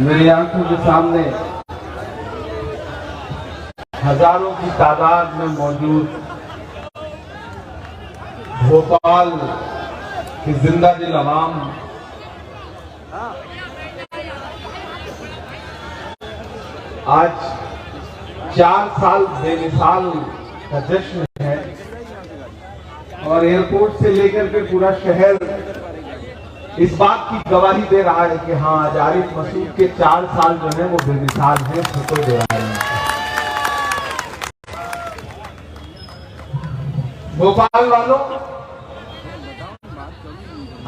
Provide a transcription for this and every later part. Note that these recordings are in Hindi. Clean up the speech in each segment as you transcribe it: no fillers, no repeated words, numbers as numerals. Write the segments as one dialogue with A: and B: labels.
A: मेरी आंखों के सामने हजारों की तादाद में मौजूद भोपाल की जिंदा दिल अवाम आज 4 साल बेमिसाल का जश्न है और एयरपोर्ट से लेकर के पूरा शहर इस बात की गवाही दे रहा है कि हाँ, आज आरिफ मसूद के 4 साल जो है वो बेमिसाल है, फोटो दे रहा है। भोपाल वालों,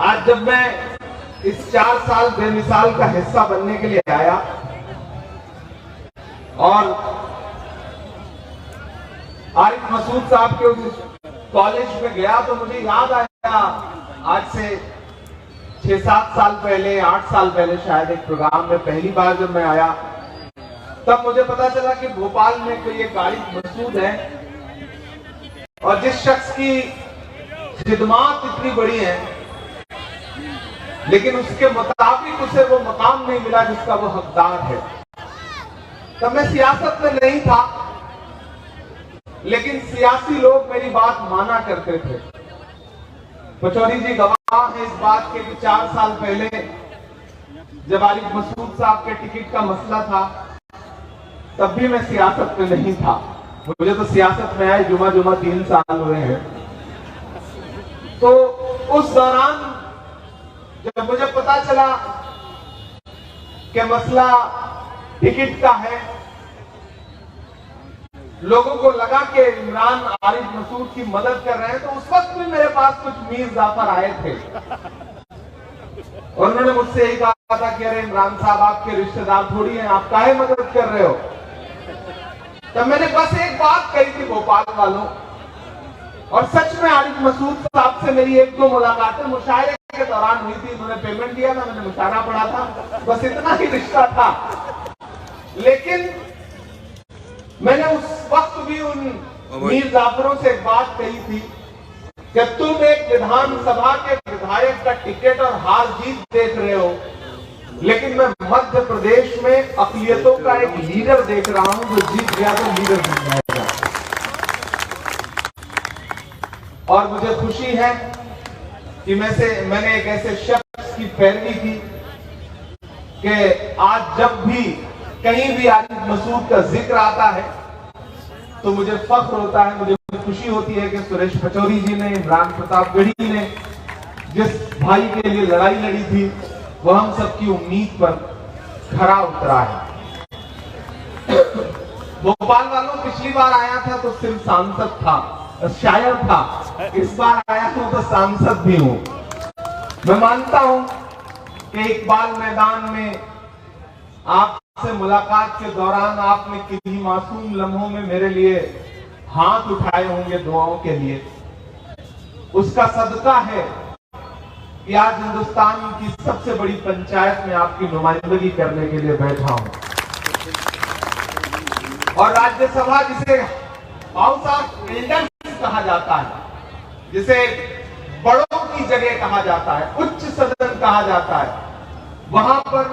A: आज जब मैं इस 4 साल बेमिसाल का हिस्सा बनने के लिए आया और आरिफ मसूद साहब के उस कॉलेज में गया तो मुझे याद आया, आज से 6-7 साल पहले, 8 साल पहले शायद एक प्रोग्राम में पहली बार जब मैं आया तब मुझे पता चला कि भोपाल में कोई एक आरिफ मसूद है और जिस शख्स की खिदमात इतनी बड़ी है लेकिन उसके मुताबिक उसे वो मकाम नहीं मिला जिसका वो हकदार है। तब मैं सियासत में नहीं था लेकिन सियासी लोग मेरी बात माना करते थे। पचौरी जी गवाह है इस बात के कि 4 साल पहले जब आरिफ मसूद साहब के टिकट का मसला था तब भी मैं सियासत में नहीं था। मुझे तो सियासत में आए जुमा 3 साल हुए हैं। तो उस दौरान जब मुझे पता चला कि मसला टिकट का है, लोगों को लगा कि इमरान आरिफ मसूद की मदद कर रहे हैं, तो उस वक्त भी मेरे पास कुछ मीर जाफर आए थे और उन्होंने मुझसे यही कहा था कि अरे इमरान साहब आपके रिश्तेदार थोड़ी हैं, आप काहे मदद कर रहे हो। तब मैंने बस एक बात कही थी भोपाल वालों, और सच में आरिफ मसूद साहब से मेरी 1-2 मुलाकातें मुशायरे के दौरान हुई थी। उन्होंने पेमेंट दिया था, मैंने मुशायरा पढ़ा था, बस इतना ही रिश्ता था। लेकिन मैंने उस वक्त भी उन मीर जाफरों से एक बात कही थी कि तुम एक विधानसभा के विधायक का टिकट और हार जीत देख रहे हो, लेकिन मैं मध्य प्रदेश में अक़लियतों का एक लीडर देख रहा हूं जो जीत गया तो लीडर बन जाएगा। और मुझे खुशी है कि मैंने एक ऐसे शख्स की पैरवी की कि आज जब भी कहीं भी आरिफ मसूद का जिक्र आता है तो मुझे फख्र होता है, मुझे खुशी होती है कि सुरेश पचौरी जी ने, इमरान प्रतापगढ़ी ने जिस भाई के लिए लड़ाई लड़ी थी वो हम सबकी उम्मीद पर खरा उतरा है। भोपाल वालों, पिछली बार आया था तो सिर्फ सांसद था, शायर था, इस बार आया हूं तो सांसद भी हूं। मैं मानता हूं कि इकबाल मैदान में आपसे मुलाकात के दौरान आपने किसी मासूम लम्हों में मेरे लिए हाथ उठाए होंगे दुआओं के लिए। उसका सदका है कि आज हिंदुस्तान की सबसे बड़ी पंचायत में आपकी नुमाइंदगी करने के लिए बैठा हूं और राज्यसभा जिसे हाउस ऑफ एल्डर्स कहा जाता है, जिसे बड़ों की जगह कहा जाता है, उच्च सदन कहा जाता है, वहां पर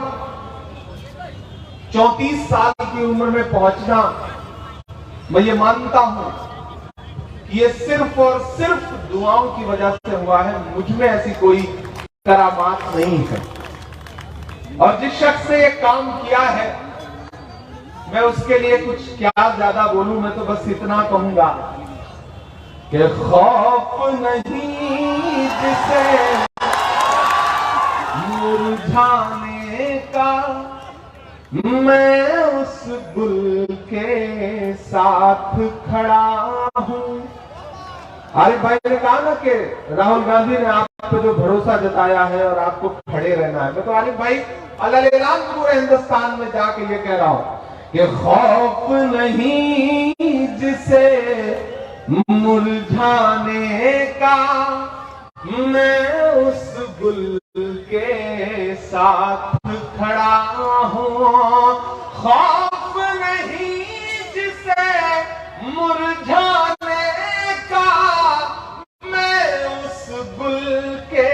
A: 34 साल की उम्र में पहुंचना, मैं ये मानता हूं कि ये सिर्फ और सिर्फ दुआओं की वजह से हुआ है। मुझ में ऐसी कोई करामात नहीं है और जिस शख्स ने ये काम किया है मैं उसके लिए कुछ क्या ज्यादा बोलूं। मैं तो बस इतना कहूंगा कि खौफ नहीं जिसे मुरझाने का, मैं उस गुल के साथ खड़ा हूं। आरिफ भाई ने कहा ना कि राहुल गांधी ने आप पे जो भरोसा जताया है और आपको खड़े रहना है, मैं तो आरिफ भाई अल्लाह पूरे हिंदुस्तान में जाके ये कह रहा हूं कि खौफ नहीं जिसे मुरझाने का, मैं उस गुल के साथ खड़ा हूं। खौफ नहीं जिसे मुरझाने का, मैं उस गुल के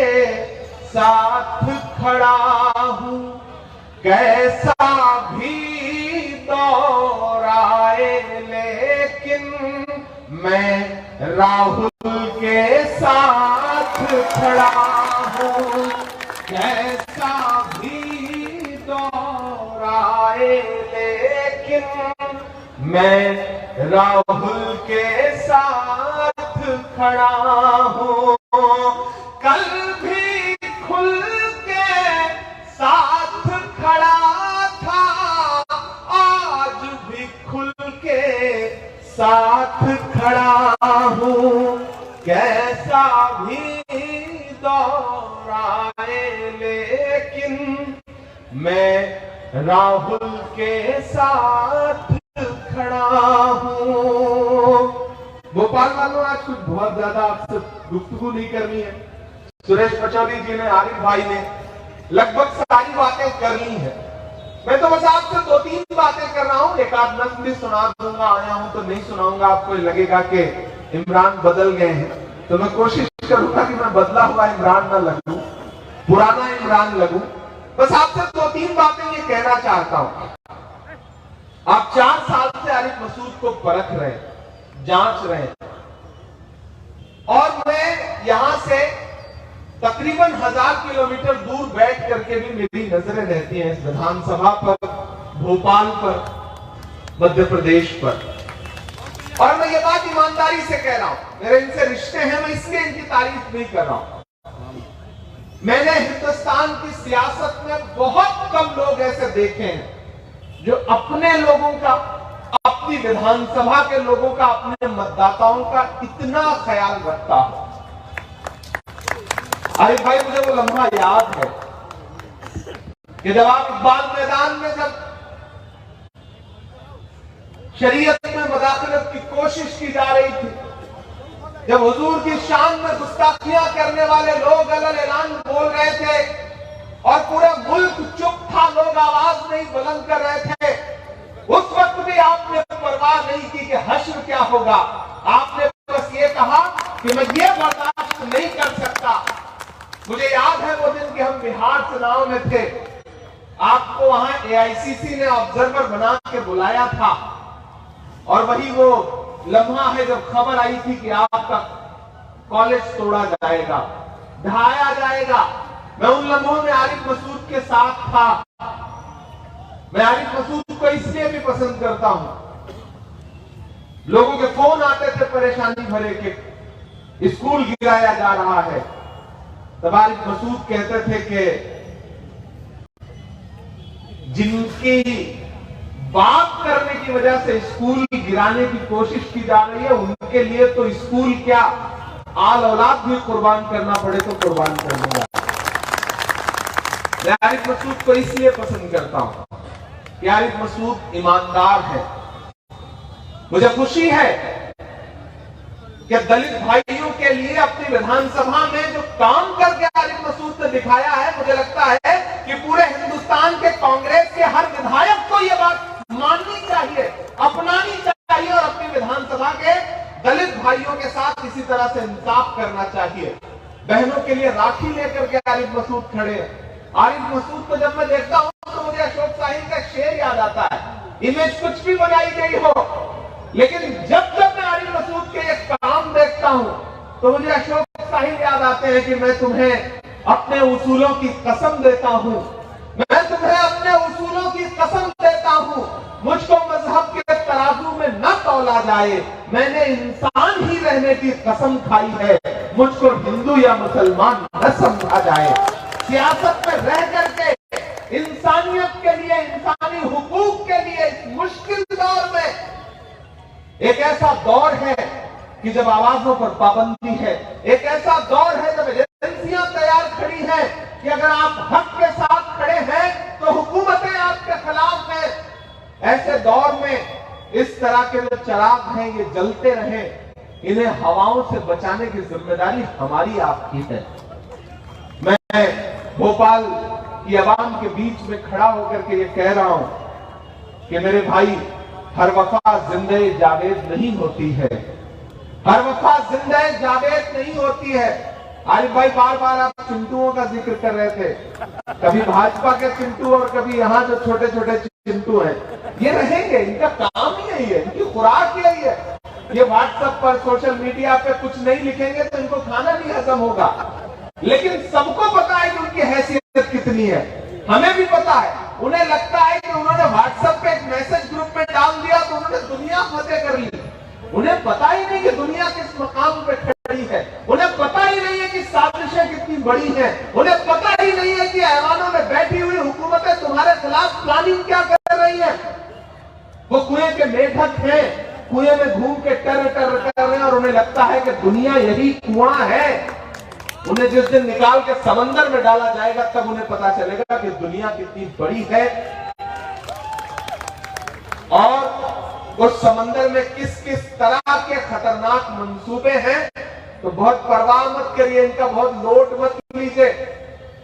A: साथ खड़ा हूं। कैसा राहुल के साथ खड़ा हूँ, कैसा भी दौर आए लेकिन मैं राहुल के साथ खड़ा हूँ। कल भी खुल के साथ खड़ा था, आज भी खुल के साथ खड़ा हूँ, कैसा भी दौर आए लेकिन मैं राहुल के साथ खड़ा हूँ। भोपाल वालों, आज कुछ बहुत ज्यादा आपसे गुफ्तगू नहीं करनी है। सुरेश पचौरी जी ने, आरिफ भाई ने लगभग सारी बातें कर ली है। मैं तो बस आपसे 2-3 बातें कर रहा हूं। एक आध नज्म भी सुना दूंगा, आया हूं तो नहीं सुनाऊंगा, आपको लगेगा कि इमरान बदल गए हैं, तो मैं कोशिश करूंगा कि मैं बदला हुआ इमरान ना लगूं, पुराना इमरान लगूं। बस आपसे 2-3 बातें ये कहना चाहता हूं। आप 4 साल से आरिफ मसूद को परख रहे हैं, जांच रहे हैं, और मैं यहां से तकरीबन 1000 किलोमीटर दूर बैठ करके भी मेरी नजरें रहती हैं इस विधानसभा पर, भोपाल पर, मध्य प्रदेश पर। और मैं ये बात ईमानदारी से कह रहा हूं, मेरे इनसे रिश्ते हैं, मैं इसलिए इनकी तारीफ नहीं कर रहा हूं। मैंने हिंदुस्तान की सियासत में बहुत कम लोग ऐसे देखे हैं जो अपने लोगों का, अपनी विधानसभा के लोगों का, अपने मतदाताओं का इतना ख्याल रखता हो। अरे भाई, मुझे वो लम्हा याद है कि जब आप इकबाल मैदान में जब शरीयत में मुदाखलत की कोशिश की जा रही थी, जब हुजूर की शान में गुस्ताखियां करने वाले लोग अलग ऐलान बोल रहे थे और पूरा मुल्क चुप था, लोग आवाज नहीं बुलंद कर रहे थे, उस वक्त भी आपने परवाह नहीं की कि हश्र क्या होगा। आपने बस ये कहा कि मैं ये बर्दाश्त नहीं कर सकता। मुझे याद है वो दिन कि हम बिहार चुनाव में थे, आपको वहां AICC ने ऑब्जर्वर बना के बुलाया था, और वही वो लम्हा है जब खबर आई थी कि आपका कॉलेज तोड़ा जाएगा, ढहाया जाएगा। मैं उन लम्हों में आरिफ मसूद के साथ था। मैं आरिफ मसूद को इसलिए भी पसंद करता हूं, लोगों के फोन आते थे परेशानी भरे के स्कूल गिराया जा रहा है, तब आरिफ मसूद कहते थे कि जिनकी बात करने की वजह से स्कूल गिराने की कोशिश की जा रही है, उनके लिए तो स्कूल क्या, आल औलाद भी कुर्बान करना पड़े तो कुर्बान करूंगा। मैं आरिफ मसूद को इसलिए पसंद करता हूं कि आरिफ मसूद ईमानदार है। मुझे खुशी है कि दलित भाइयों के लिए अपनी विधानसभा में जो काम करके आरिफ मसूद ने दिखाया है, मुझे लगता है कि पूरे हिंदुस्तान के कांग्रेस के हर विधायक को यह बात माननी चाहिए, अपनानी चाहिए, और अपनी विधानसभा के दलित भाइयों के साथ इसी तरह से इंसाफ करना चाहिए। बहनों के लिए राखी लेकर के आरिफ मसूद खड़े हैं। आरिफ मसूद को जब मैं देखता हूं तो मुझे अशोक साहिल का शेर याद आता है, इमेज कुछ भी बनाई गई हो, लेकिन जब जब मैं आरिफ मसूद के एक काम देखता हूं तो मुझे अशोक साहिल याद आते हैं कि मैं तुम्हें अपने उसूलों की कसम देता हूं, मैं तुम्हें अपने उसूलों की कसम देता हूं, मुझको मजहब के तराजू में न तौला जाए, मैंने इंसान ही रहने की कसम खाई है, मुझको हिंदू या मुसलमान न समझा जाए। सियासत में रह करके इंसानियत के लिए, इंसानी हुकूक के लिए इस मुश्किल दौर में, एक ऐसा दौर है कि जब आवाजों पर पाबंदी है, एक ऐसा दौर है जब एजेंसियां तैयार खड़ी हैं कि अगर आप हक के साथ खड़े हैं तो हुकूमतें आपके खिलाफ हैं। ऐसे दौर में इस तरह के जो चिराग हैं ये जलते रहे, इन्हें हवाओं से बचाने की जिम्मेदारी हमारी, आपकी है। मैं भोपाल की आवाम के बीच में खड़ा होकर के ये कह रहा हूं कि मेरे भाई, हर वफा जिंदे जावेद नहीं होती है, हर वफा जिंदे जावेद नहीं होती है। आरिफ भाई, बार बार आप चिंटुओं का जिक्र कर रहे थे, कभी भाजपा के चिंटू और कभी यहाँ जो छोटे छोटे चिंटू हैं, ये रहेंगे, इनका काम ही यही है, इनकी खुराक यही है। ये व्हाट्सएप पर सोशल मीडिया पे कुछ नहीं लिखेंगे तो इनको खाना नहीं हजम होगा। लेकिन सबको पता है कि उनकी हैसियत कितनी है, हमें भी पता है। उन्हें लगता है कि उन्होंने व्हाट्सएप पे एक मैसेज ग्रुप में डाल दिया तो उन्होंने दुनिया फतेह कर ली। उन्हें पता ही नहीं कि दुनिया किस मकाम पे खड़ी है, उन्हें पता ही नहीं है कि साजिशें कितनी बड़ी हैं, उन्हें पता ही नहीं है कि ऐवानों में बैठी हुई हुकूमतें तुम्हारे खिलाफ प्लानिंग क्या कर रही है। वो कुएं के मेढक हैं, कुएं में घूम के टर टर कर रहे हैं और उन्हें लगता है कि दुनिया यही कुआं है। उन्हें जिस दिन निकाल के समंदर में डाला जाएगा तब उन्हें पता चलेगा कि दुनिया कितनी बड़ी है और उस समंदर में किस किस तरह के खतरनाक मंसूबे हैं। तो बहुत परवाह मत करिए, इनका बहुत लोट मत लीजिए।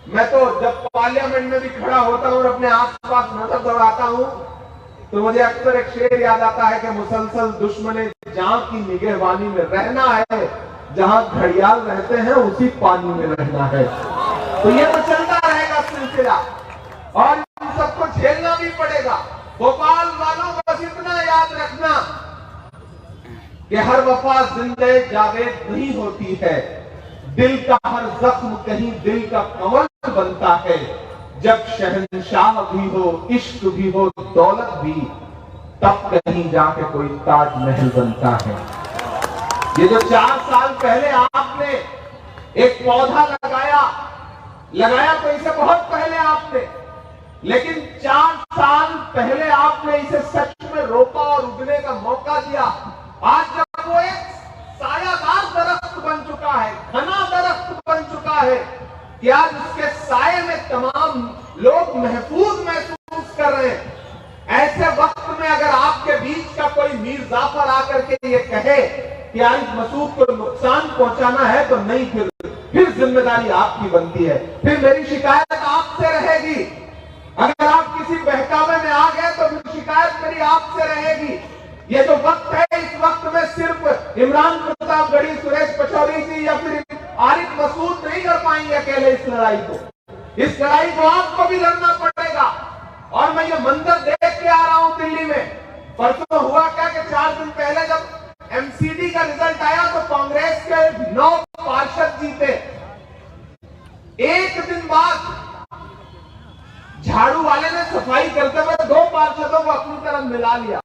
A: मैं तो जब पार्लियामेंट में भी खड़ा होता हूं और अपने आसपास नजर दौड़ाता हूं तो मुझे अक्सर एक शेर याद आता है कि मुसलसल दुश्मने जान की निगहबानी में रहना है, जहां घड़ियाल रहते हैं उसी पानी में रहना है। तो ये तो चलता रहेगा सिलसिला और इन सबको झेलना भी पड़ेगा। भोपाल वालों बस इतना याद रखना कि हर वफा जिंदे जावेद नहीं होती है, दिल का हर जख्म कहीं दिल का कमल बनता है। जब शहंशाह भी हो, इश्क भी हो, दौलत भी, तब कहीं जाके कोई ताजमहल बनता है। ये जो 4 साल पहले आपने एक पौधा लगाया तो इसे बहुत पहले आपने, लेकिन 4 साल पहले आपने इसे सच में रोपा और उगने का मौका दिया। आज जब वो एक सायादार दरख्त बन चुका है, घना दरख्त बन चुका है कि आज उसके साये में तमाम लोग महफूज महसूस कर रहे हैं। ऐसे वक्त में अगर आपके बीच का कोई मीर जाफर आकर के ये कहे कि आरिफ मसूद को नुकसान पहुंचाना है तो नहीं, फिर जिम्मेदारी आपकी बनती है। फिर मेरी शिकायत आपसे रहेगी। अगर आप किसी बहकावे में आ गए तो फिर शिकायत मेरी आपसे रहेगी। ये जो वक्त है, इस वक्त में सिर्फ इमरान प्रतापगढ़ी, सुरेश पचौरी जी या फिर आरिफ मसूद नहीं कर पाएंगे अकेले इस लड़ाई को। इस लड़ाई को आपको भी लड़ना पड़ेगा। और मैं ये मंजर देख के आ रहा हूं दिल्ली में। परसों हुआ क्या कि 4 दिन पहले जब एमसीडी का रिजल्ट आया तो कांग्रेस के 9 पार्षद जीते। एक दिन बाद झाड़ू वाले ने सफाई करते हुए 2 पार्षदों को अपनी तरफ मिला लिया।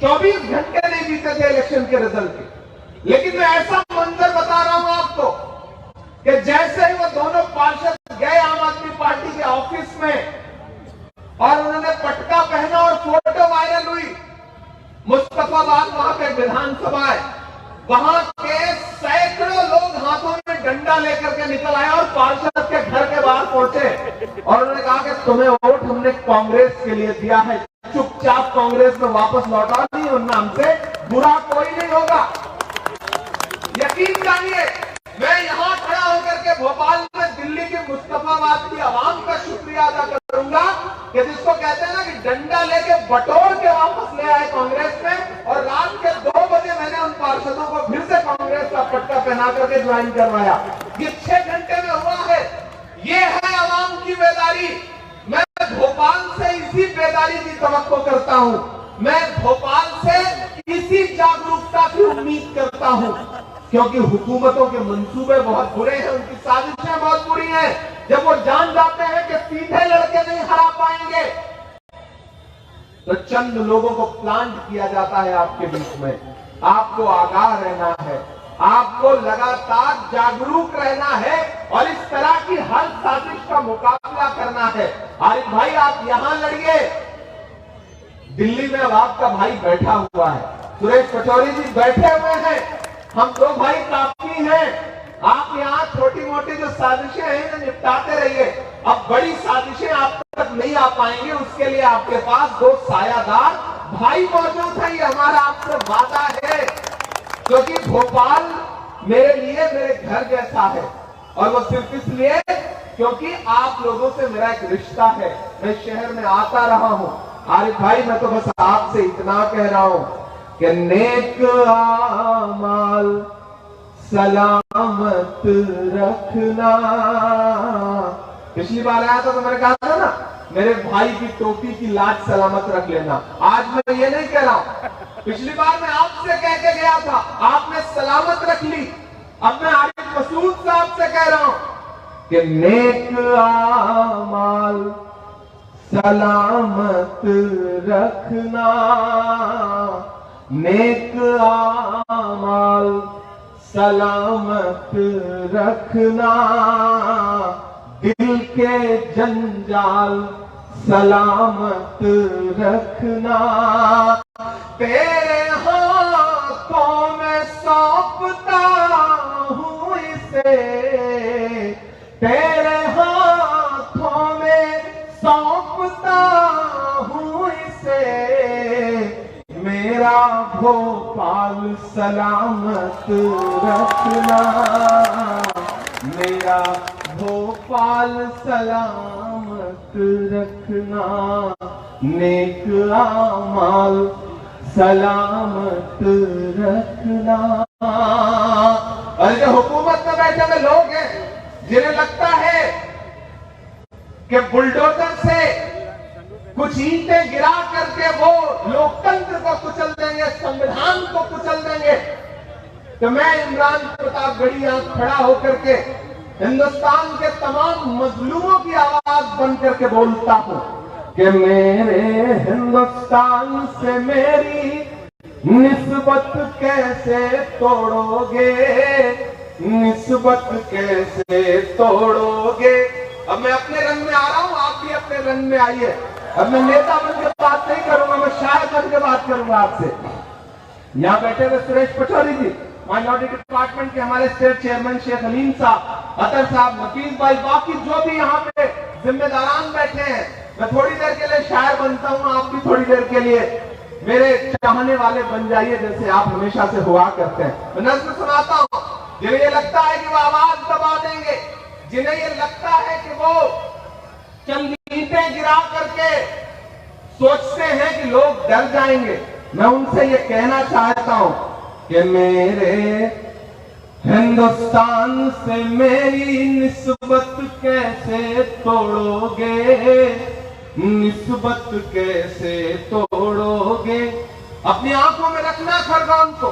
A: 24 घंटे नहीं बीते थे इलेक्शन के रिजल्ट के। लेकिन मैं ऐसा मंजर बता रहा हूं आपको कि जैसे ही वो दोनों पार्षद गए आम आदमी पार्टी के ऑफिस में और उन्होंने पटका पहना और फोटो वायरल हुई, मुस्तफाबाद वहां पे विधानसभा है, वहां के सैकड़ों लोग हाथों में डंडा लेकर के निकल आए और पार्षद के घर के बाहर पहुंचे और उन्होंने कहा कि तुम्हें वोट हमने कांग्रेस के लिए दिया है, चुपचाप कांग्रेस में वापस लौटा दी, उन नाम से बुरा कोई नहीं होगा। यकीन जानिए, मैं यहां खड़ा होकर के भोपाल में दिल्ली के मुस्तफाबाद की आवाम का शुक्रिया अदा करूंगा कि जिसको कहते हैं ना कि डंडा लेके बटोर के वापस ले आए कांग्रेस में। और रात के 2 बजे मैंने उन पार्षदों को फिर से कांग्रेस का पट्टा पहना करके ज्वाइन करवाया। ये 6 घंटे में हुआ है। ये है आवाम की बेदारी। मैं भोपाल से इसी बेदारी की तवक्को करता हूं। मैं भोपाल से इसी जागरूकता की उम्मीद करता हूं, क्योंकि हुकूमतों के मंसूबे बहुत बुरे हैं, उनकी साजिशें बहुत बुरी हैं। जब वो जान जाते हैं कि सीधे लड़के नहीं हरा पाएंगे तो चंद लोगों को प्लांट किया जाता है आपके बीच में। आपको आगाह रहना है, आपको लगातार जागरूक रहना है और इस तरह की हर साजिश का मुकाबला करना है। आरिफ भाई, आप यहां लड़िए, दिल्ली में अब आपका भाई बैठा हुआ है, सुरेश पचौरी जी बैठे हुए हैं, हम 2 भाई काफी हैं। आप यहाँ छोटी मोटी जो साजिशें हैं निपटाते रहिए। अब बड़ी साजिशें आप तक नहीं आ पाएंगे, उसके लिए आपके पास 2 सायादार भाई मौजूद है। ये हमारा आपसे वादा है, क्योंकि भोपाल मेरे लिए मेरे घर जैसा है और वो सिर्फ इसलिए क्योंकि आप लोगों से मेरा एक रिश्ता है। मैं शहर में आता रहा हूं। आरिफ भाई, मैं तो बस आपसे इतना कह रहा हूं कि नेक आमाल सलामत रखना। पिछली बार आया था तो मैंने कहा था ना, मेरे भाई की टोपी की लाज सलामत रख लेना। आज मैं ये नहीं कह रहा हूं, पिछली बार मैं आपसे कह के गया था, आपने सलामत रख ली। अब मैं आरिफ मसूद साहब से कह रहा हूं कि नेक आमाल सलामत रखना, नेक आमाल सलामत रखना, दिल के जंजाल सलामत रखना, तेरे हाथों में सौंपता हूं इसे, तेरे हाथों में सौंपता हूं इसे, मेरा भोपाल सलामत रखना, मेरा भोपाल सलामत रखना, नेक आमाल सलामत रखना। और जो हुकूमत में बैठे हुए लोग हैं जिन्हें लगता है कि बुलडोजर से कुछ ईंटें गिरा करके वो लोकतंत्र को कुचल देंगे, संविधान को कुचल देंगे, तो मैं इमरान प्रतापगढ़ी यहां खड़ा होकर के हिंदुस्तान के तमाम मजलूमों की आवाज बन करके बोलता हूं कि मेरे हिंदुस्तान से मेरी निस्बत कैसे तोड़ोगे, निस्बत कैसे तोड़ोगे। अब मैं अपने रंग में आ रहा हूं, आप भी अपने रंग में आइए। अब मैं नेता बन के बात नहीं करूंगा, मैं शायर बन के बात करूंगा आपसे। यहां बैठे हुए सुरेश पचौरी जी, माइनॉरिटी डिपार्टमेंट के हमारे स्टेट चेयरमैन शेख हलीम साहब, अतर साहब, नफीस भाई, बाकी जो भी यहाँ पे जिम्मेदारान बैठे हैं, मैं थोड़ी देर के लिए शायर बनता हूँ, आप भी थोड़ी देर के लिए मेरे चाहने वाले बन जाइए जैसे आप हमेशा से हुआ करते हैं। मैं नज़्म सुनाता हूँ। जिन्हें ये लगता है कि वो आवाज दबा देंगे, जिन्हें ये लगता है कि वो चंद ईंटें गिरा करके सोचते हैं कि लोग डर जाएंगे, मैं उनसे ये कहना चाहता हूं कि मेरे हिंदुस्तान से मेरी निस्बत कैसे तोड़ोगे, निस्बत कैसे तोड़ोगे। अपनी आंखों में रखना खरगोन को,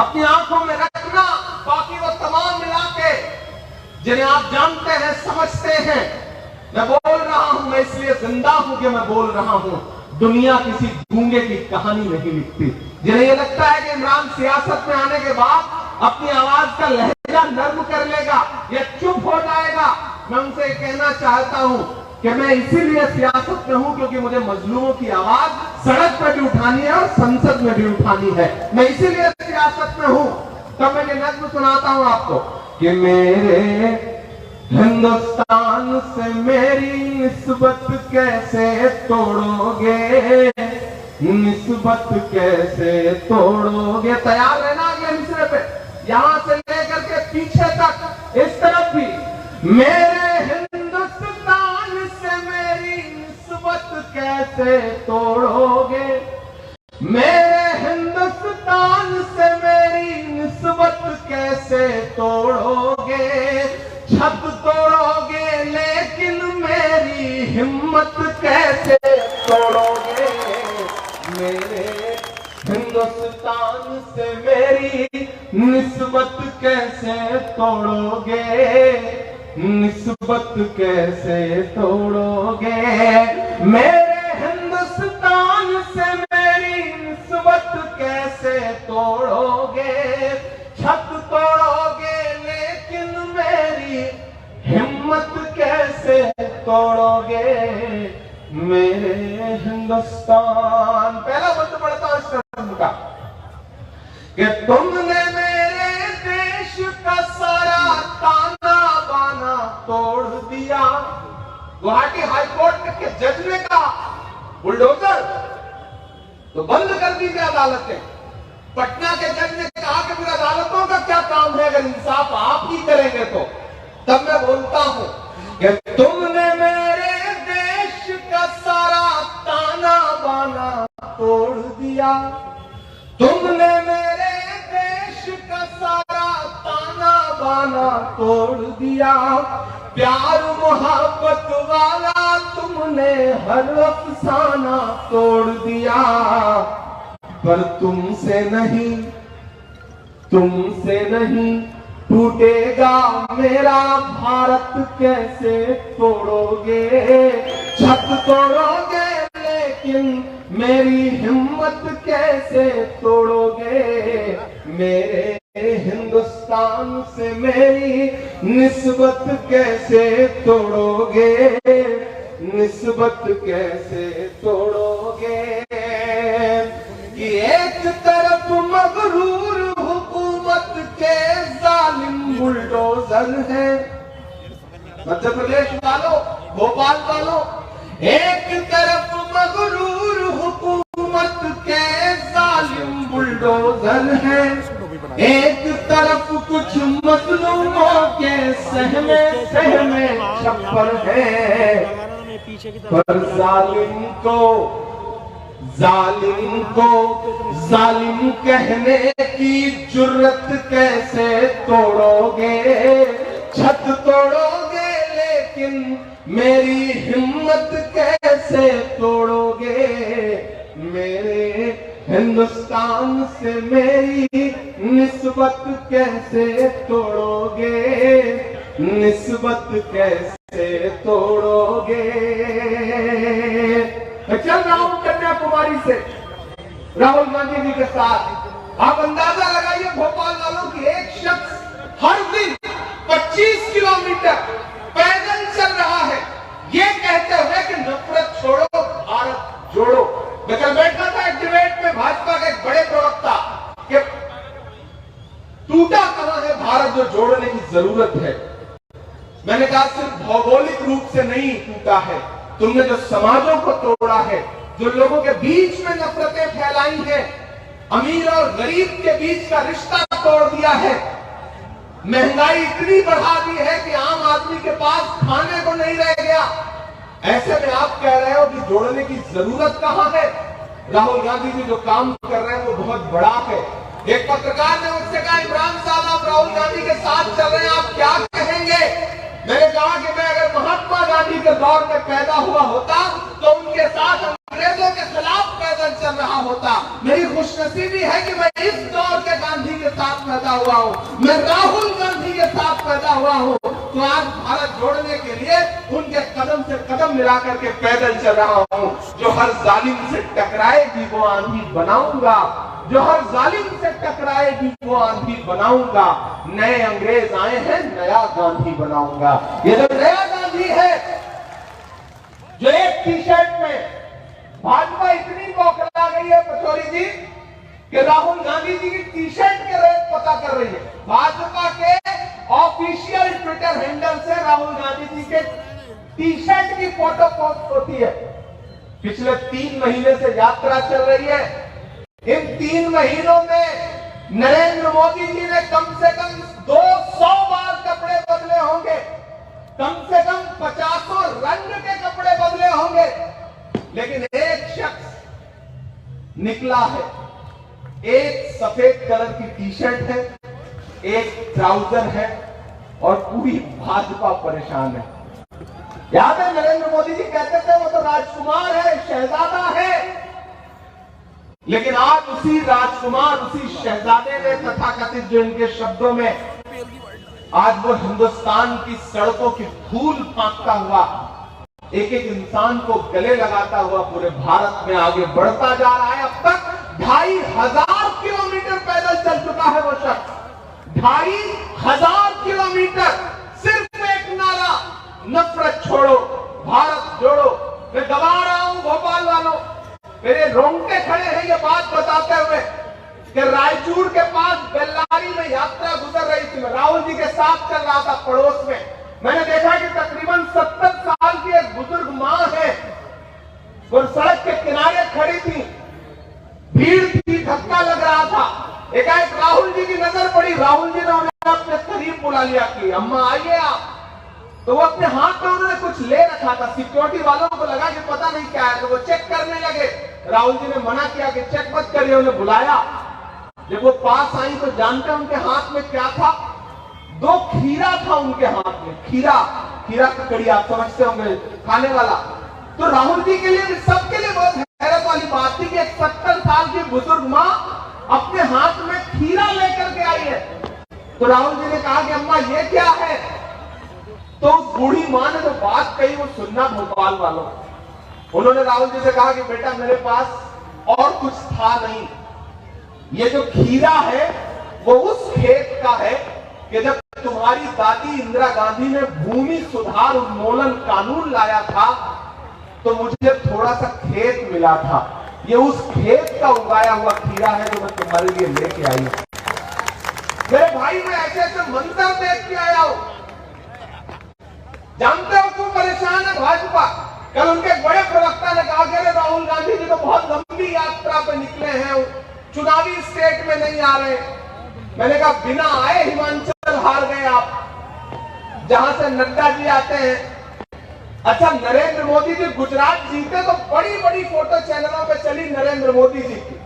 A: अपनी आंखों में रखना बाकी वो तमाम इलाके जिन्हें आप जानते हैं, समझते हैं। मैं बोल रहा हूं, मैं इसलिए जिंदा हूं कि मैं बोल रहा हूं। दुनिया किसी गूंगे की कहानी नहीं लिखती। जिन्हें यह लगता है कि इमरान सियासत में आने के बाद अपनी आवाज का लहजा नर्म कर लेगा या चुप हो जाएगा, मैं उनसे कहना चाहता हूं कि मैं इसीलिए सियासत में हूं क्योंकि मुझे मजलूमों की आवाज सड़क पर भी उठानी है और संसद में भी उठानी है। मैं इसीलिए सियासत में हूं। तब मैं ये नज़्म सुनाता हूं आपको कि मेरे हिंदुस्तान से मेरी निस्बत कैसे तोड़ोगे, निस्बत कैसे तोड़ोगे। तैयार रहना अगले मिसरे पे, यहां से लेकर के पीछे तक, इस तरफ भी। मेरे हिंदुस्तान से मेरी निस्बत कैसे तोड़ोगे, मेरे हिंदुस्तान से मेरी निस्बत कैसे तोड़ोगे। छत तोड़ोगे लेकिन मेरी हिम्मत कैसे तोड़ोगे। मेरे हिंदुस्तान से मेरी निस्बत कैसे तोड़ोगे, निस्बत कैसे तोड़ोगे। मेरे हिंदुस्तान से मेरी निस्बत कैसे तोड़ोगे। छत तोड़ोगे लेकिन मेरी हिम्मत कैसे तोड़ोगे। मेरे हिंदुस्तान, पहला बंद पड़ता है इस शब्द का कि तुमने मेरे देश का सारा ताना बाना तोड़ दिया। गुवाहाटी हाईकोर्ट के जज ने कहा बुलडोजर तो बंद कर दीजिए अदालतें। पटना के जज ने कहा कि फिर अदालतों का क्या काम है अगर इंसाफ आप ही करेंगे तो। तब मैं बोलता हूं कि तुमने मेरे देश का सारा ताना बाना तोड़ दिया। तुमने मेरे देश का सारा ताना बाना तोड़ दिया। प्यार मोहब्बत वाला तुमने हर अफसाना तोड़ दिया। पर तुमसे नहीं टूटेगा मेरा भारत, कैसे तोड़ोगे? छत तोड़ोगे लेकिन मेरी हिम्मत कैसे तोड़ोगे? मेरे हिंदुस्तान से मेरी निस्बत कैसे तोड़ोगे? निस्बत कैसे तोड़ोगे? कि एक तरफ मगरूर हुकूमत के जालिम बुलडोजर है, मध्य प्रदेश वालों, भोपाल वालों, एक तरफ मगरूर हुकूमत के जालिम बुलडोजर है, एक तरफ कुछ मजलूमों के सहमे छप्पर है। पर जालिम कहने की जुर्रत कैसे तोड़ोगे? छत तोड़ोगे लेकिन मेरी हिम्मत कैसे तोड़ोगे? मेरे हिंदुस्तान से मेरी निस्बत कैसे तोड़ोगे? निस्बत कैसे तोड़ोगे? मैं चल रहा हूं कन्याकुमारी से राहुल गांधी जी के साथ। आप अंदाजा लगाइए भोपाल वालों की, एक शख्स हर दिन 25 किलोमीटर पैदल चल रहा है, ये कहते हुए कि नफरत छोड़ो, भारत जोड़ो। मैं कल बैठा था एक डिबेट में भाजपा के एक बड़े प्रवक्ता कि टूटा कहां है भारत जो जोड़ने की जरूरत है। मैंने कहा सिर्फ भौगोलिक रूप से नहीं टूटा है, तुमने जो समाजों को तोड़ा है, जो लोगों के बीच में नफरतें फैलाई हैं, अमीर और गरीब के बीच का रिश्ता तोड़ दिया है, महंगाई इतनी बढ़ा दी है कि आम आदमी के पास खाने को नहीं रह गया। ऐसे में आप कह रहे हो कि जोड़ने की जरूरत कहां है? राहुल गांधी जी जो काम कर रहे हैं वो बहुत बड़ा है। एक पत्रकार ने मुझसे कहा, इमरान साहब आप राहुल गांधी के साथ चल रहे हैं, आप क्या कहेंगे? मैंने कहा कि मैं अगर महात्मा गांधी के दौर में पैदा हुआ होता तो उनके साथ अंग्रेजों के खिलाफ पैदल चल रहा होता। मेरी खुशनसीबी है कि मैं इस दौर के गांधी के साथ पैदा हुआ हूं, मैं राहुल गांधी के साथ पैदा हुआ हूं। तो आज भारत जोड़ने के लिए उनके कदम से कदम मिला करके पैदल चल रहा हूं। जो हर जालिम से टकराएगी वो आंधी बनाऊंगा, जो हर जालिम से टकराएगी वो आंधी बनाऊंगा। नए अंग्रेज आए हैं, नया गांधी बनाऊंगा। ये जो नया गांधी है, जो एक टी शर्ट में भाजपा इतनी बौखला गई है पचौरी जी कि राहुल गांधी जी की टी शर्ट के रेट पता कर रही है। भाजपा के ऑफिशियल ट्विटर हैंडल से राहुल गांधी जी के टी शर्ट की फोटो पोस्ट होती है। पिछले 3 महीने से यात्रा चल रही है। इन 3 महीनों में नरेंद्र मोदी जी ने कम से कम 200 बार कपड़े बदले होंगे, कम से कम 50 रंग के कपड़े बदले होंगे, लेकिन एक शख्स निकला है, एक सफेद कलर की टी शर्ट है, एक ट्राउजर है और पूरी भाजपा परेशान है। याद है नरेंद्र मोदी जी कहते थे वो तो राजकुमार है, शहजादा है, लेकिन आज उसी राजकुमार, उसी शहजादे ने तथाकथित जो इनके शब्दों में आज वो हिंदुस्तान की सड़कों की धूल फांकता हुआ, एक एक इंसान को गले लगाता हुआ पूरे भारत में आगे बढ़ता जा रहा है। अब तक 2500 किलोमीटर पैदल चल चुका है वो शख्स। 2500 किलोमीटर, सिर्फ एक नारा, नफरत छोड़ो, भारत जोड़ो। मैं दबा रहा हूं भोपाल वालों, मेरे रोंगटे खड़े हैं ये बात बताते हुए कि रायचूर के पास बेल्लारी में यात्रा गुजर रही थी। मैं राहुल जी के साथ चल रहा था पड़ोस में। मैंने देखा कि तकरीबन 70 साल की एक बुजुर्ग मां है, वो सड़क के किनारे खड़ी थी, भीड़ थी, धक्का लग रहा था। एकाएक राहुल जी की नजर पड़ी, राहुल जी ने उन्हें अपने करीब बुला लिया कि अम्मा आइए आप। तो वो अपने हाथ में उन्होंने कुछ ले रखा था। सिक्योरिटी वालों को लगा कि पता नहीं क्या है, तो वो चेक करने लगे। राहुल जी ने मना किया कि चेक मत करिए, उन्हें बुलाया। जब वो पास आई तो जानते हैं उनके हाथ में क्या था? 2 खीरा था उनके हाथ में, खीरा ककड़ी, आप समझते होंगे, खाने वाला। तो राहुल जी के लिए, सबके लिए बहुत हैरत वाली बात थी कि एक 70 साल की बुजुर्ग माँ अपने हाथ में खीरा लेकर के आई है। तो राहुल जी ने कहा कि अम्मा ये क्या है? तो उस बूढ़ी माँ ने जो बात कही वो सुनना भोपाल वालों। उन्होंने राहुल जी से कहा कि बेटा मेरे पास और कुछ था नहीं, ये जो खीरा है वो उस खेत का है कि जब तुम्हारी दादी इंदिरा गांधी ने भूमि सुधार उन्मूलन कानून लाया था तो मुझे थोड़ा सा खेत मिला था, ये उस खेत का उगाया हुआ खीरा है जो मैं तुम्हारे लिए लेके आई हूं। मेरे भाई मैं ऐसे ऐसे मंत्र देख के आया हूं। जानते हो क्यों परेशान है भाजपा? कल उनके बड़े प्रवक्ता ने कहा कि राहुल गांधी जी तो बहुत लंबी यात्रा पे निकले हैं, चुनावी स्टेट में नहीं आ रहे। मैंने कहा बिना आए हिमाचल हार गए आप, जहां से नड्डा जी आते हैं। अच्छा नरेंद्र मोदी जी गुजरात जीते तो बड़ी बड़ी फोटो चैनलों पे चली नरेंद्र मोदी जी की,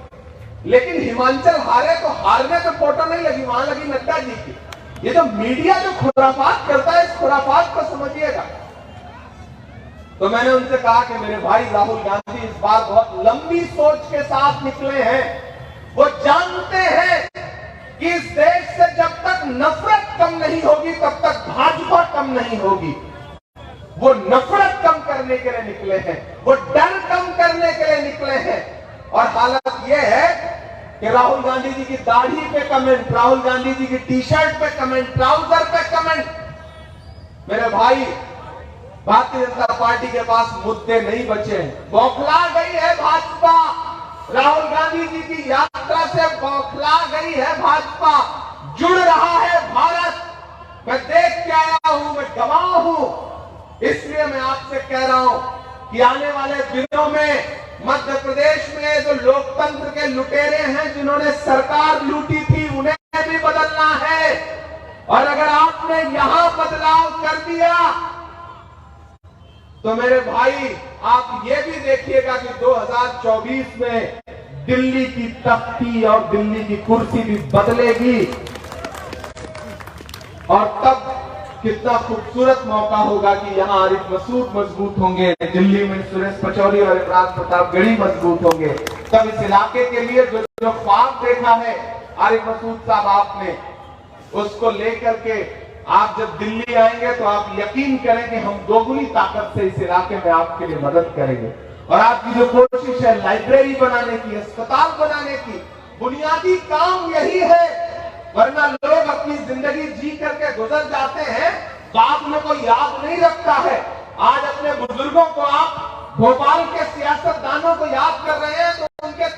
A: लेकिन हिमाचल हारे तो हारने पे फोटो नहीं लगी, वहां लगी नड्डा जी की। ये जो मीडिया जो खुराफात करता है, इस खुराफात को समझिएगा। तो मैंने उनसे कहा कि मेरे भाई राहुल गांधी इस बार बहुत लंबी सोच के साथ निकले हैं। वो जानते हैं कि इस देश से जब तक नफरत कम नहीं होगी तब तक भाजपा कम नहीं होगी। वो नफरत कम करने के लिए निकले हैं, वो डर कम करने के लिए निकले हैं। और हालत यह है कि राहुल गांधी जी की दाढ़ी पे कमेंट, राहुल गांधी जी की टी शर्ट पे कमेंट, ट्राउजर पे कमेंट। मेरे भाई भारतीय जनता पार्टी के पास मुद्दे नहीं बचे हैं। बौखला गई है भाजपा, राहुल गांधी जी की यात्रा से बौखला गई है भाजपा। जुड़ रहा है भारत। मैं देख के आया हूं, मैं गवाह हूं। इसलिए मैं आपसे कह रहा हूं कि आने वाले दिनों में मध्य प्रदेश में जो लोकतंत्र के लुटेरे हैं, जिन्होंने सरकार लूटी थी, उन्हें भी बदलना है। और अगर आपने यहां बदलाव कर दिया तो मेरे भाई आप ये भी देखिएगा कि 2024 में दिल्ली की तख्ती और दिल्ली की कुर्सी भी बदलेगी। और तब कितना खूबसूरत मौका होगा कि यहाँ आरिफ मसूद मजबूत होंगे, दिल्ली में सुरेश पचौरी और इमरान प्रतापगढ़ी मजबूत होंगे। तब इस इलाके के लिए जो ख्वाब देखा है आरिफ मसूद साहब आपने, उसको लेकर के आप जब दिल्ली आएंगे तो आप यकीन करें कि हम दोगुनी ताकत से इस इलाके में आपके लिए मदद करेंगे। और आपकी जो कोशिश है लाइब्रेरी बनाने की, अस्पताल बनाने की, बुनियादी काम यही है। वरना लोग अपनी जिंदगी जी करके गुजर जाते हैं, बाद में कोई याद नहीं रखता है। आज अपने बुजुर्गों को आप भोपाल के सियासतदानों को याद कर रहे हैं तो उनके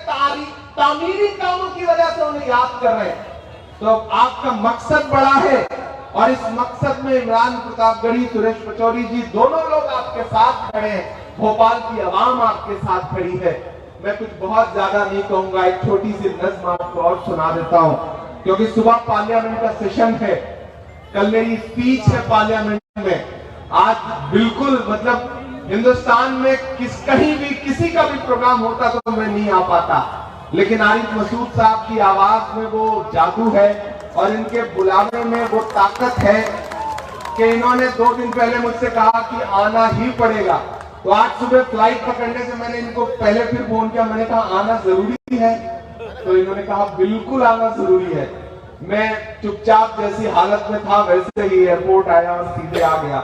A: तामीरी कामों की वजह से उन्हें याद कर रहे हैं। तो आपका मकसद बड़ा है और इस मकसद में इमरान प्रतापगढ़ी, सुरेश पचौरी जी दोनों लोग आपके साथ खड़े हैं। भोपाल की आवाम आपके साथ खड़ी है। मैं कुछ बहुत ज्यादा नहीं कहूंगा, एक छोटी सी नज्म आपको और सुना देता हूं, क्योंकि सुबह पार्लियामेंट का सेशन है, कल मेरी स्पीच है पार्लियामेंट में। आज बिल्कुल मतलब हिंदुस्तान में कहीं भी किसी का भी प्रोग्राम होता तो मैं नहीं आ पाता, लेकिन आरिफ मसूद साहब की आवाज में वो जादू है और इनके बुलावे में वो ताकत है कि इन्होंने 2 दिन पहले मुझसे कहा कि आना ही पड़ेगा। तो आज सुबह फ्लाइट पकड़ने से मैंने इनको पहले फिर फोन किया, मैंने कहा आना जरूरी है, तो इन्होंने कहा बिल्कुल आना जरूरी है। मैं चुपचाप जैसी हालत में था वैसे ही एयरपोर्ट आया और सीधे आ गया।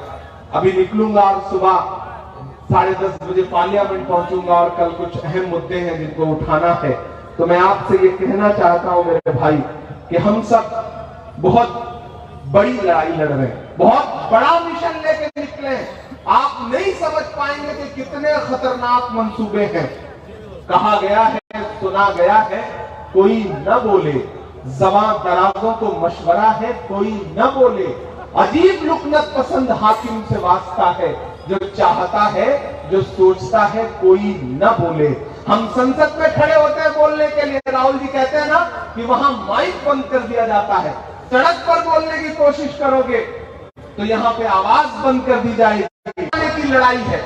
A: अभी निकलूंगा और सुबह 10:30 बजे पार्लियामेंट पहुंचूंगा और कल कुछ अहम मुद्दे हैं जिनको उठाना है। तो मैं आपसे ये कहना चाहता हूं मेरे भाई कि हम सब बहुत बड़ी लड़ाई लड़ रहे हैं, बहुत बड़ा मिशन लेके निकले हैं। आप नहीं समझ पाएंगे कि कितने खतरनाक मंसूबे हैं। कहा गया है, सुना गया है, कोई न बोले, ज़बां दराजों को मशवरा है, कोई न बोले, अजीब लुकनत पसंद हाकिम से वास्ता है, जो चाहता है, जो सोचता है, कोई न बोले। हम संसद में खड़े होते हैं बोलने के लिए, राहुल जी कहते हैं ना कि वहां माइक बंद कर दिया जाता है। सड़क पर बोलने की कोशिश करोगे तो यहाँ पे आवाज बंद कर दी जाएगी। बचाने की लड़ाई है,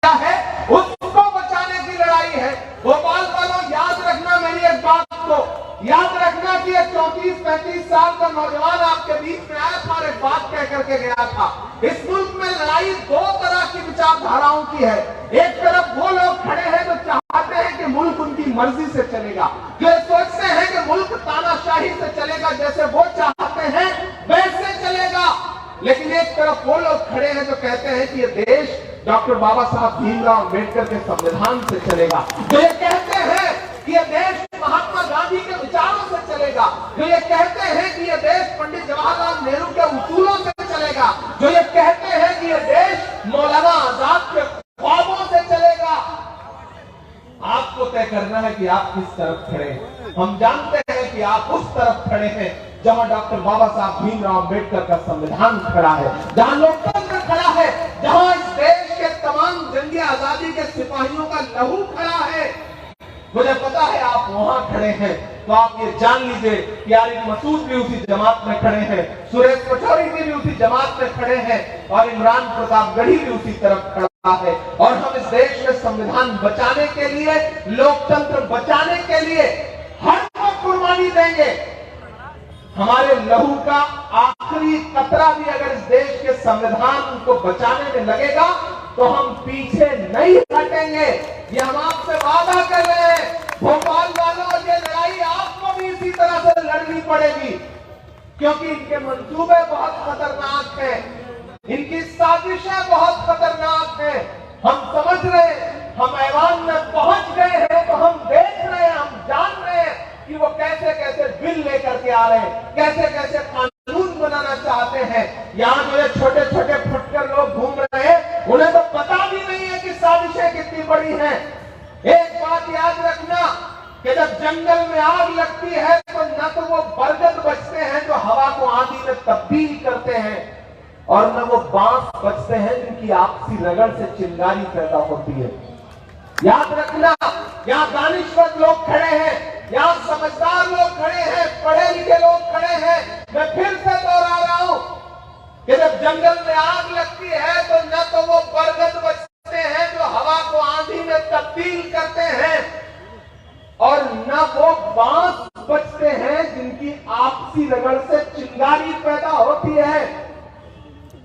A: क्या है? उसको बचाने की लड़ाई है। भोपाल वालों याद रखना मेरी एक बात को, याद रखना कि 34-35 साल का नौजवान आपके बीच में आया था और एक बात कह करके गया था। इस मुल्क में लड़ाई 2 तरह की विचारधाराओं की है। एक तरफ वो लोग खड़े हैं जो चाहते हैं कि मुल्क उनकी मर्जी से चलेगा, जो ये सोचते हैं कि मुल्क तानाशाही से चलेगा, जैसे वो चाहते हैं वैसे चलेगा। लेकिन एक तरफ वो लोग खड़े हैं जो कहते हैं कि ये देश डॉक्टर बाबा साहब भीमराव अम्बेडकर के संविधान से चलेगा, जो ये कहते हैं कि ये देश महात्मा गांधी के विचारों से चलेगा, जो ये कहते हैं कि ये देश पंडित जवाहरलाल नेहरू के उसूलों से चलेगा, जो ये कहते हैं कि ये देश मौलाना आजाद के ख्वाबों से चलेगा। आपको तय करना है कि आप किस तरफ खड़े हैं। हम जानते हैं कि आप उस तरफ खड़े हैं जहां डॉक्टर बाबा साहब भीमराव अम्बेडकर का संविधान खड़ा है, जहां लोकतंत्र खड़ा है, जहां इस देश के तमाम जंगी आजादी के सिपाहियों का लहू खड़ा है। मुझे पता है आप वहां खड़े हैं, तो आप ये जान लीजिए कि आरिफ मसूद भी उसी जमात में खड़े हैं, सुरेश पचौरी भी उसी जमात में खड़े हैं, और इमरान प्रतापगढ़ी भी उसी तरफ खड़ा है। और हम इस देश में संविधान बचाने के लिए, लोकतंत्र बचाने के लिए हर वक्त कुर्बानी देंगे। हमारे लहू का आखिरी कतरा भी अगर इस देश के संविधान को बचाने में लगेगा तो हम पीछे नहीं हटेंगे। ये हम आपसे वादा कर रहे हैं। भोपाल वालों, ये लड़ाई आपको भी इसी तरह से लड़नी पड़ेगी, क्योंकि इनके मंसूबे बहुत खतरनाक हैं, इनकी साजिशें बहुत खतरनाक हैं। हम समझ रहे हैं, हम ऐवान में पहुंच गए हैं, तो हम देख रहे हैं, हम जान रहे हैं कि वो कैसे कैसे बिल लेकर के आ रहे हैं, कैसे कैसे कानून बनाना चाहते हैं। यहाँ जो ये छोटे छोटे फुटकर लोग घूम रहे हैं, उन्हें तो पता भी नहीं है कि साजिशें कितनी बड़ी हैं। एक बात याद रखना कि जब जंगल में आग लगती है तो न तो वो बरगद बचते हैं जो हवा को आंधी में तब्दील करते हैं, और न वो बांस बचते हैं जिनकी आपसी रगड़ से चिंगारी पैदा होती है। याद रखना, यहाँ दानिशवर लोग खड़े हैं, यहाँ समझदार लोग खड़े हैं, पढ़े लिखे लोग खड़े हैं। मैं फिर से दोहरा रहा हूं कि जब जंगल में आग लगती है तो न तो वो बरगद बचते हैं जो हवा को आंधी में तब्दील करते हैं, और न वो बांस बचते हैं जिनकी आपसी रगड़ से चिंगारी पैदा होती है।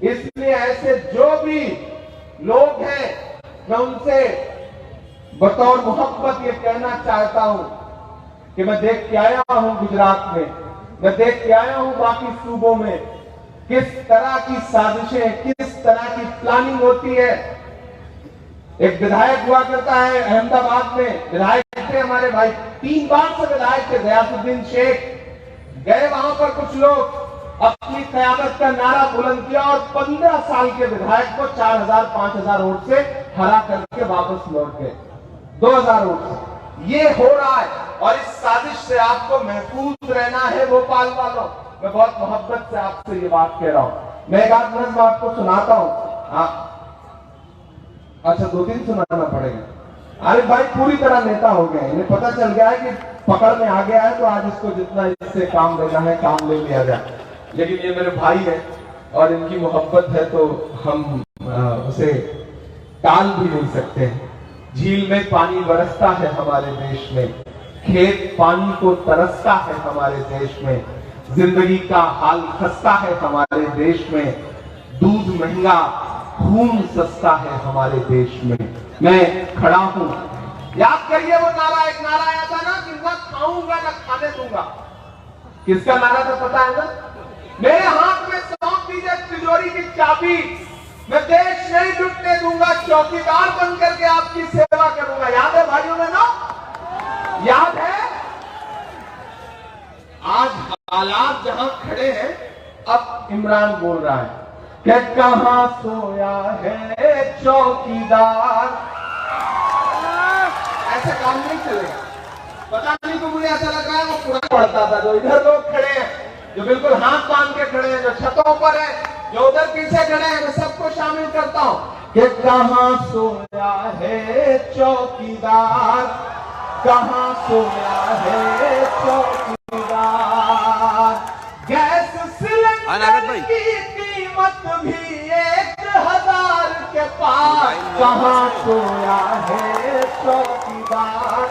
A: इसलिए ऐसे जो भी लोग हैं, मैं उनसे बतौर मोहब्बत ये कहना चाहता हूं कि मैं देख के आया हूं गुजरात में, मैं देख के आया हूं बाकी सूबों में किस तरह की साजिशें, किस तरह की प्लानिंग होती है। एक विधायक हुआ करता है अहमदाबाद में, विधायक थे हमारे भाई, 3 बार से विधायक थे, गयासुद्दीन शेख। गए वहां पर कुछ लोग, अपनी कयामत का नारा बुलंद किया और 15 साल के विधायक को 4000-5000 वोट से हरा करके वापस लौट गए, 2000 वोट से। ये हो रहा है, और इस साजिश से आपको महफूज रहना है भोपाल वालों। मैं बहुत मोहब्बत से आपसे ये बात कह रहा हूं। मैं एक आध नज़्म आपको सुनाता हूं। अच्छा, 2-3 सुनाना पड़ेगा। आरिफ भाई पूरी तरह नेता हो गए, इन्हें पता चल गया है कि पकड़ में आ गया है, तो आज इसको जितना इससे काम लेना है काम ले लिया जाए। लेकिन ये मेरे भाई है और इनकी मोहब्बत है, तो हम उसे टाल भी नहीं सकते। झील में पानी बरसता है हमारे देश में, खेत पानी को तरसता है हमारे देश में, जिंदगी का हाल खस्ता है हमारे देश में, दूध महंगा खून सस्ता है हमारे देश में। मैं खड़ा हूं, याद करिए वो नारा, एक नारा आया था ना कि न खाऊंगा न खाने दूंगा। किसका नारा था पता है ना? मेरे हाथ में सौंप दीजिए तिजोरी की चाबी, मैं देश नहीं लुटने दूंगा, चौकीदार बन करके आपकी सेवा करूंगा। याद है भाइयों बहनों, याद है? आज हालात जहां खड़े हैं, अब इमरान बोल रहा है कि कहां सोया है चौकीदार। ऐसे काम नहीं चलेगा। पता नहीं, तो मुझे ऐसा लग रहा है वो पुराना पढ़ता था। जो इधर लोग खड़े हैं, जो बिल्कुल हाथ बांध के खड़े हैं, जो छतों पर है, जो उधर पीछे खड़े हैं, मैं सबको शामिल करता हूं कि कहां सोया है चौकीदार, कहां सोया है चौकीदार। गैस सिलेंडर की कीमत भी 1000 के पार, कहां सोया है चौकीदार,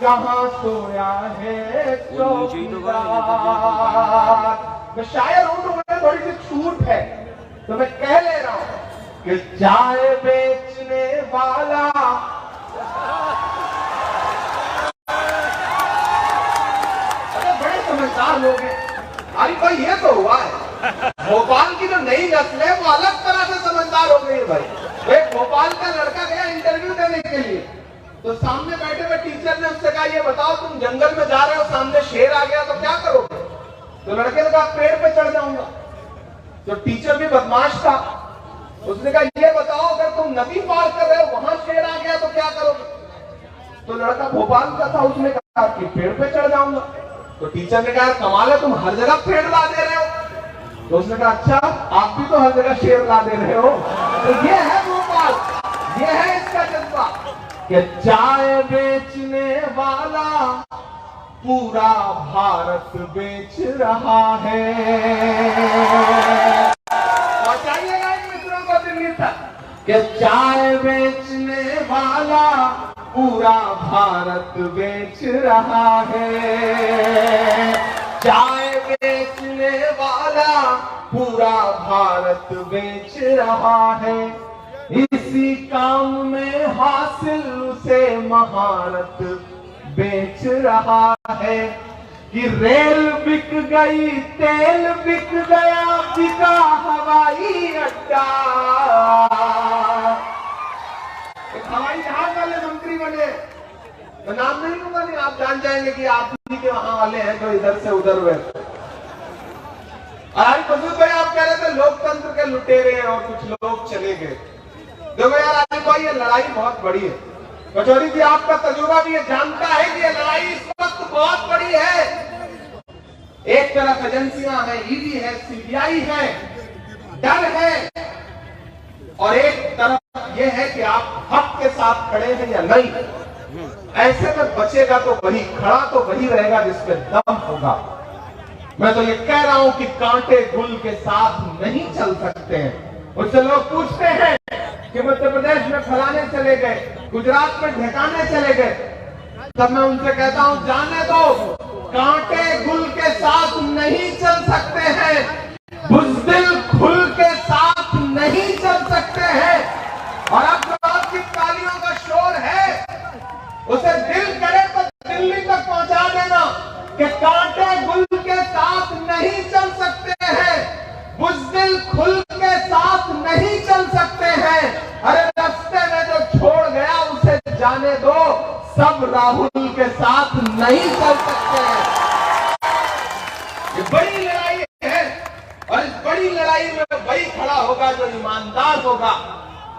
A: कहां सोया है चौकीदार। मैं शायर हूं तो मुझे थोड़ी सी छूट है, तो मैं कह ले रहा हूं कि चाय बेचने वाला तो हुआ है। भोपाल की जो नई नस्ल है वो अलग तरह से समझदार हो गई है भाई। एक भोपाल का लड़का गया इंटरव्यू देने के लिए, तो सामने बैठे हुए टीचर ने उससे कहा, ये बताओ तुम जंगल में जा रहे हो, सामने शेर आ गया तो क्या करोगे? तो लड़के ने कहा पेड़ पे चढ़ जाऊंगा। तो टीचर भी बदमाश था, उसने कहा ये बताओ अगर तुम नदी पार कर रहे हो, वहां शेर आ गया तो क्या करोगे? तो लड़का भोपाल का था, उसने कहा कि पेड़ पे चढ़ जाऊंगा। तो टीचर ने कहा कमाल है, तुम हर जगह पेड़ ला दे रहे हो। तो उसने कहा अच्छा, आप भी तो हर जगह शेर ला दे रहे हो। तो ये है भोपाल, ये है इसका जज्बा कि चाय बेचने वाला पूरा भारत बेच रहा है। पहुंचाइएगा इन मित्रों को दिल्ली तक कि चाय बेचने वाला पूरा भारत बेच रहा है। चाय बेचने वाला पूरा भारत बेच रहा है। इसी काम में हासिल उसे महारत बेच रहा है। कि रेल बिक गई, तेल बिक गया, बिका हवाई अड्डा। हवाई जहाज वाले मंत्री बने, मैं नाम नहीं लूंगा, नहीं आप जान जाएंगे कि आप ही के वहां वाले हैं जो इधर से उधर हुए। आज मसूद भाई आप कह रहे थे लोकतंत्र के लुटेरे हैं और कुछ लोग चले गए। देखो यार आरिफ भाई, ये लड़ाई बहुत बड़ी है। कचौरी जी आपका तजुर्बा भी ये जानता है कि ये लड़ाई इस वक्त बहुत बड़ी है। एक तरफ एजेंसियां हैं, ईडी है, सीबीआई है, डर है, और एक तरफ यह है कि आप हक के साथ खड़े हैं या नहीं। ऐसे में बचेगा तो वही, खड़ा तो वही रहेगा जिसपे दम होगा। मैं तो ये कह रहा हूं कि कांटे गुल के साथ नहीं चल सकते हैं। उससे लोग पूछते हैं कि मध्य प्रदेश में फलाने चले गए, गुजरात में ठिकाने चले गए, तब मैं उनसे कहता हूं जाने दो, कांटे गुल के साथ नहीं चल सकते हैं, बुज़दिल खुल के साथ नहीं चल सकते हैं। और अब जो आपकी तालियों का शोर है, उसे दिल करे तो दिल्ली तक पहुंचा देना कि कांटे गुल के साथ नहीं चल सकते हैं, बुज़दिल खुल के साथ नहीं चल सकते हैं। अरे रास्ते में जो छोड़ गया उसे जाने दो, सब राहुल के साथ नहीं चल सकते हैं। ये बड़ी लड़ाई है, और इस बड़ी लड़ाई में वही खड़ा होगा जो ईमानदार होगा,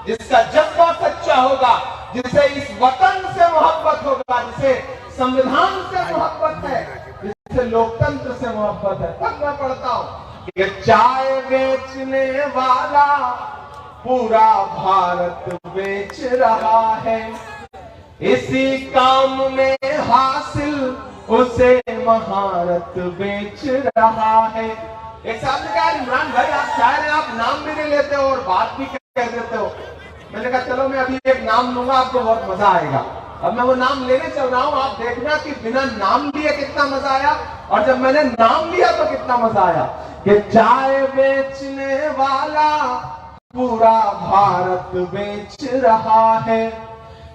A: जिसका जज्बा सच्चा होगा, जिसे इस वतन से मोहब्बत होगा, जिसे संविधान से मोहब्बत है, जिसे लोकतंत्र से मोहब्बत है। तब मैं पढ़ता हूं कि चाय बेचने वाला पूरा भारत बेच रहा है। इसी काम में हासिल उसे महारत बेच रहा है। एक साहब ने कहा इमरान भाई आप शायर हैं, आप नाम भी नहीं लेते हो और बात भी कह देते हो। मैंने कहा चलो मैं अभी एक नाम लूंगा, आपको बहुत मजा आएगा। अब मैं वो नाम लेने चल रहा हूं, आप देखना कि बिना नाम लिए कितना मजा आया, और जब मैंने नाम लिया तो कितना मजा आया। कि चाय बेचने वाला पूरा भारत बेच रहा है।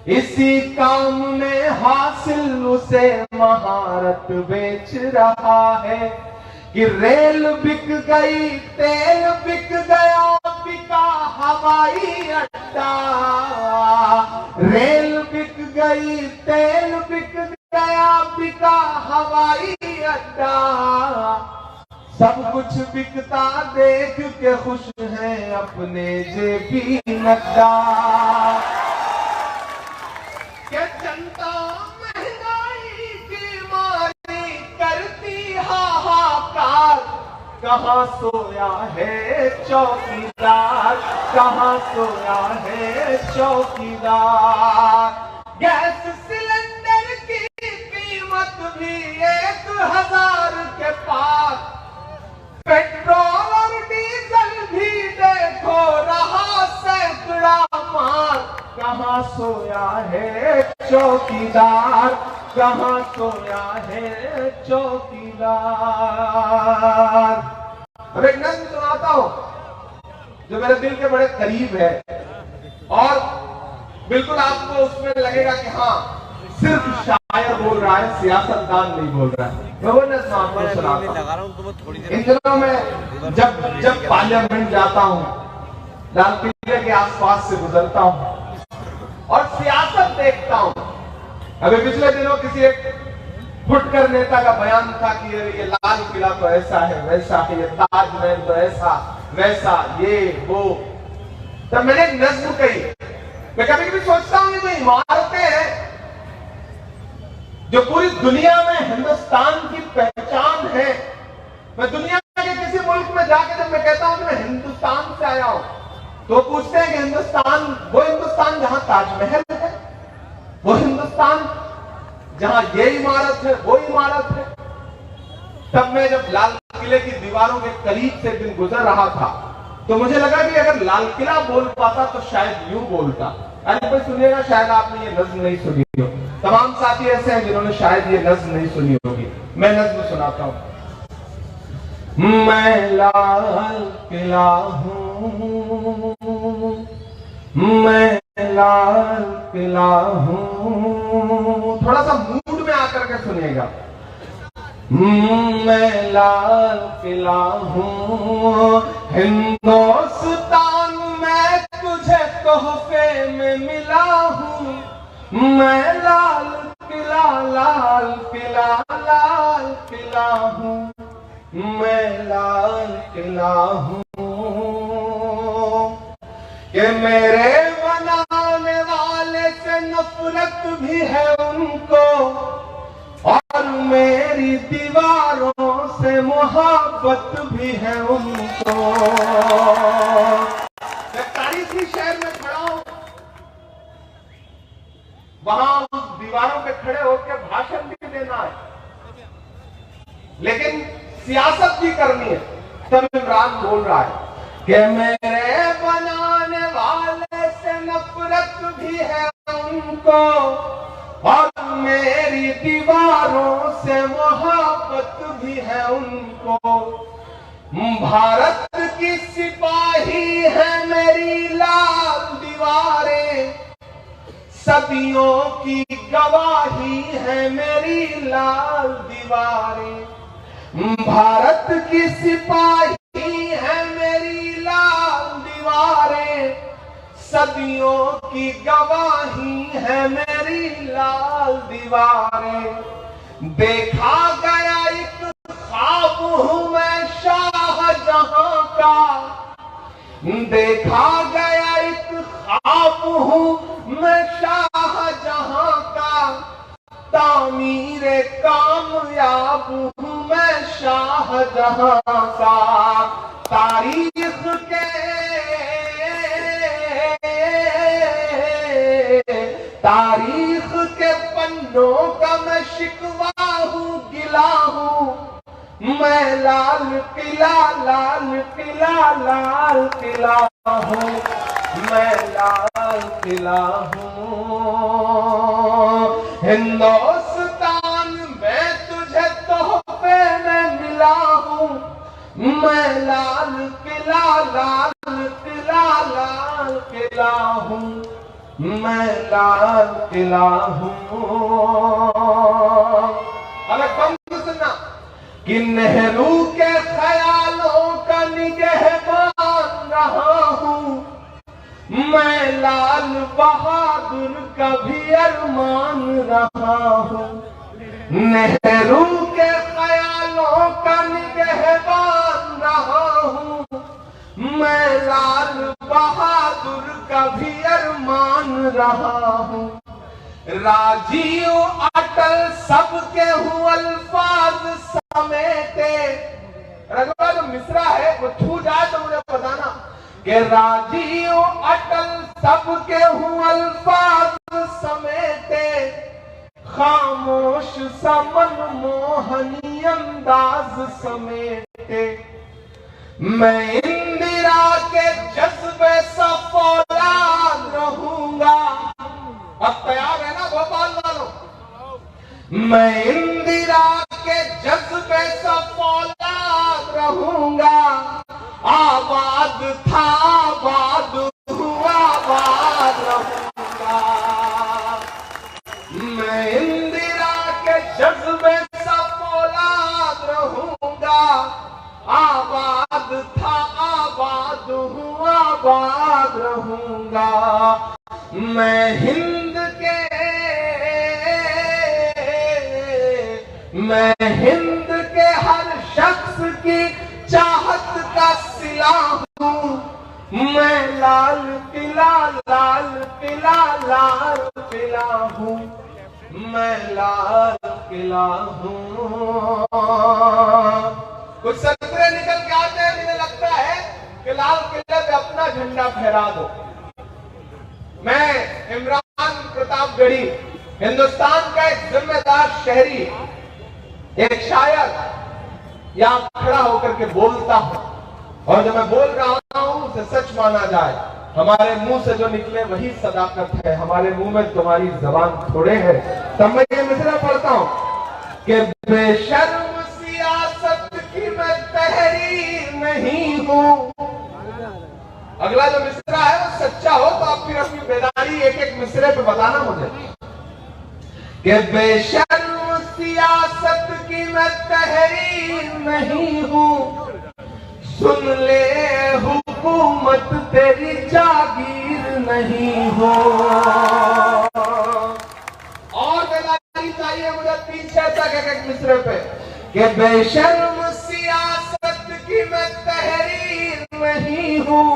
A: इसी काम में हासिल उसे महारत बेच रहा है। कि रेल बिक गई, तेल बिक गया, बिका हवाई अड्डा। रेल बिक गई, तेल बिक गया, बिका हवाई अड्डा। सब कुछ बिकता देख के खुश हैं अपने जेपी नड्डा। क्या जनता महंगाई की मारी करती हाहाकार, कहाँ सोया है चौकीदार, कहाँ सोया है चौकीदार। गैस सिलेंडर की कीमत भी 1000 के पार, पेट्रोल और डीजल भी देखो रहा सैकड़ा मार। कहाँ सोया है चौकीदार, कहाँ सोया है चौकीदार। अब एक नज़्म सुनाता हूं जो मेरे दिल के बड़े करीब है, और बिल्कुल आपको उसमें लगेगा कि हाँ सिर्फ शायर बोल रहा है, सियासतदान नहीं बोल रहा है। मैं वो नज़्म आपको सुनाता हूं। इन दिनों में जब पार्लियामेंट जाता हूं, लाल किले के आसपास से गुजरता हूं और सियासत देखता हूं। अभी पिछले दिनों किसी एक फुटकर नेता का बयान था कि ये लाल किला तो ऐसा है, वैसा है, ये ताजमहल तो ऐसा वैसा, ये वो। तब मैंने एक नज़्म कही। मैं कभी कभी सोचता हूं कि जो इमारतें हैं जो पूरी दुनिया में हिंदुस्तान की पहचान है, मैं दुनिया के किसी मुल्क में जाके जब मैं कहता हूं कि मैं हिंदुस्तान से आया हूं, तो पूछते हैं कि हिंदुस्तान, वो हिंदुस्तान जहां ताजमहल है, वो हिंदुस्तान जहां ये इमारत है, वो इमारत है। तब मैं जब लाल किले की दीवारों के करीब से दिन गुजर रहा था तो मुझे लगा कि अगर लाल किला बोल पाता तो शायद यूं बोलता। अरे भाई सुनिएगा, शायद आपने ये नज़्म नहीं सुनी हो। तमाम साथी ऐसे हैं जिन्होंने शायद ये नज़्म नहीं सुनी होगी। मैं नज़्म सुनाता हूं। मैं लाल किला हूं, मैं लाल किला हूं। थोड़ा सा मूड में आकर के सुनिएगा। मैं लाल किला हूं, हिंदुस्तान में तुझे तोहफे में मिला हूं। मैं लाल किला, लाल किला, लाल किला हूं, मैं लाल किला हूं। कि मेरे बनाने वाले से नफरत भी है उनको और मेरी दीवारों से मोहब्बत भी है उनको। मैं तारीखी शहर में खड़ा हूं, वहां दीवारों पे खड़े होकर भाषण भी देना है, लेकिन सियासत भी करनी है। तब इमरान बोल रहा है कि मेरे बनाने वाले से नफरत भी है उनको और मेरी दीवारों से मोहब्बत भी है उनको। भारत की सिपाही है मेरी लाल दीवारें, सदियों की गवाही है मेरी लाल दीवारें। भारत की सिपाही है मेरी लाल दीवारें, सदियों की गवाही है मेरी लाल दीवारें। देखा गया एक ख्वाब हूं मैं शाहजहां का, देखा गया एक ख्वाब हूं मैं शाहजहां का, तामीरे कामयाब हूं मैं शाहजहां का। तारीख के पन्नों का मैं शिकवा हूं, गिला हूं। मैं लाल किला, लाल किला, लाल किला हूं, मैं लाल किला हूं। हिंदुस्तान में तुझे तोहफे में मिला हूं, मैं लाल किला, लाल किला, लाल किला हूं, मैं लाल किला हूं। अब एक पंक्ति सुनना कि नेहरू के ख्यालों का निगहबान रहा हूं, मैं लाल बहादुर का भी अरमान रहा हूं। नेहरू के ख्यालों का निगहबान रहा हूं, मैं लाल बहादुर का भी अरमान रहा हूं। राजीव अटल सबके हूं अल्फाज समेटे। रघुवा जो मिसरा है वो छू जाए तो मुझे बताना कि राजीव अटल सबके हूं अल्फाज समेटे, खामोश समन मोहनी अंदाज समेटे। मैं इंदिरा के जज्बे सा फौलाद रहूंगा। अब तैयार है ना भोपाल वालों? मैं इंदिरा के जज्बे सा फौलाद रहूंगा। आबाद था आबाद हुआ आबाद रहूंगा। मैं इंदिरा जज्बे सा फौलाद रहूंगा, आबाद था आबाद हूँ आबाद रहूंगा। मैं हिंद के हर शख्स की चाहत का सिला हूँ। मैं लाल किला लाल किला लाल किला हूँ, मैं लाल किला हूँ। कुछ सत्र निकल के आते हैं, मुझे लगता है कि लाल किले पे अपना झंडा फहरा दो। मैं इमरान प्रतापगढ़ी, हिंदुस्तान का एक जिम्मेदार शहरी, एक शायर यहां खड़ा होकर के बोलता हूं, और जो मैं बोल रहा हूं उसे सच माना जाए। हमारे मुंह से जो निकले वही सदाकत है, हमारे मुंह में तुम्हारी जबान थोड़े है। तब मैं ये मिसरा पढ़ता हूं कि बेशर्म सियासत की मैं तहरीर नहीं हूं। अगला जो मिसरा है वो सच्चा हो तो आप फिर अपनी बेदारी एक एक मिसरे पे बताना मुझे कि बेशर्म सियासत की मैं तहरीर नहीं हूं, सुन ले हुकूमत तेरी जागीर नहीं हो। और बेदारी चाहिए मुझे पीछे तक एक एक मिसरे पे कि बेशर्म सियासत की मैं तहरीर नहीं हूं,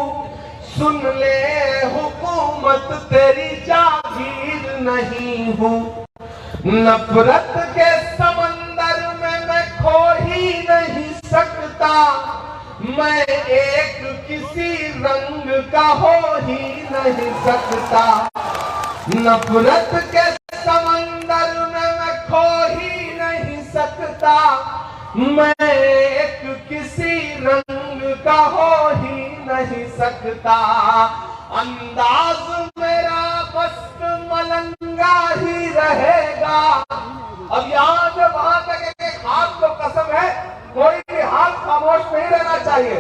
A: सुन ले हुकूमत तेरी जागीर नहीं हूं। नफरत के समंदर में मैं खो ही नहीं सकता, मैं एक किसी रंग का हो ही नहीं सकता। नफरत के समंदर में मैं खो ही नहीं सकता, मैं एक किसी रंग का हो ही नहीं सकता। अंदाज मेरा मस्त मलंगा ही रहेगा। अब यहाँ से वहां तक एक हाथ को कसम है, कोई भी हाथ खामोश नहीं रहना चाहिए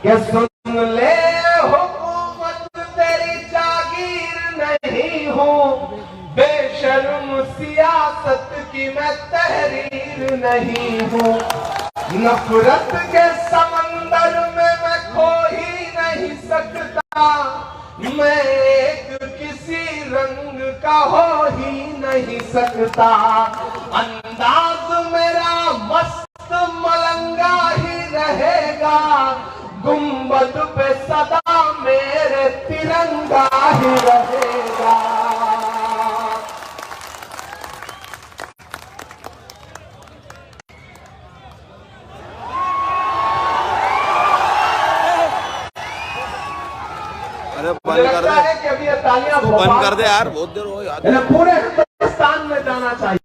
A: कि सुन ले हुकूमत तेरी जागीर नहीं हूँ, बेशर्म सियासत की मैं तहरीर नहीं हूँ। नफरत के समंदर में मैं खो ही नहीं सकता, मैं एक किसी रंग का हो ही नहीं सकता। अंदाज मेरा मस्त मलंगा ही रहेगा, गुंबद पे सदा मेरे तिरंगा ही रहेगा।
B: मुझे लगता है कि अभी ये तालियां
C: बंद कर दे यार, बहुत देर हो यार।
A: पूरे हिंदुस्तान में जाना चाहिए।